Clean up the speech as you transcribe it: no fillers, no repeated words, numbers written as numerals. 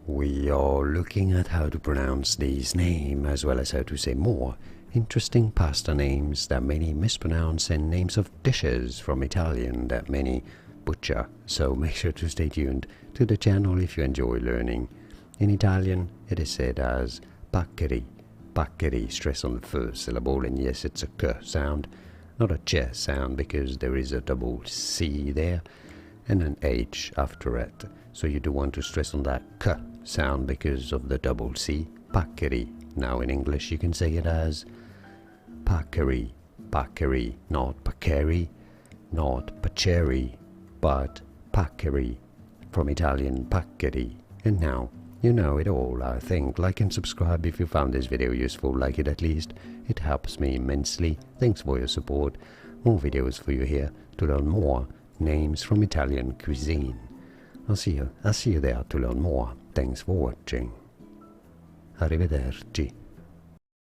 We are looking at how to pronounce these names as well as how to say more interesting pasta names that many mispronounce and names of dishes from Italian that many butcher. So make sure to stay tuned to the channel if you enjoy learning. In Italian, it is said as Paccheri. Paccheri, stress on the first syllable, and yes, it's a k sound, not a ch sound because there is a double C there and an H after it. So you do want to stress on that k sound because of the double C. Paccheri. Now in English you can say it as Paccheri. Paccheri, not Paccheri, not Paccheri, but Paccheri. From Italian Paccheri. And now you know it all, I think. Like and subscribe if you found this video useful. Like it at least. It helps me immensely. Thanks for your support. More videos for you here to learn more names from Italian cuisine. I'll see you there to learn more. Thanks for watching. Arrivederci.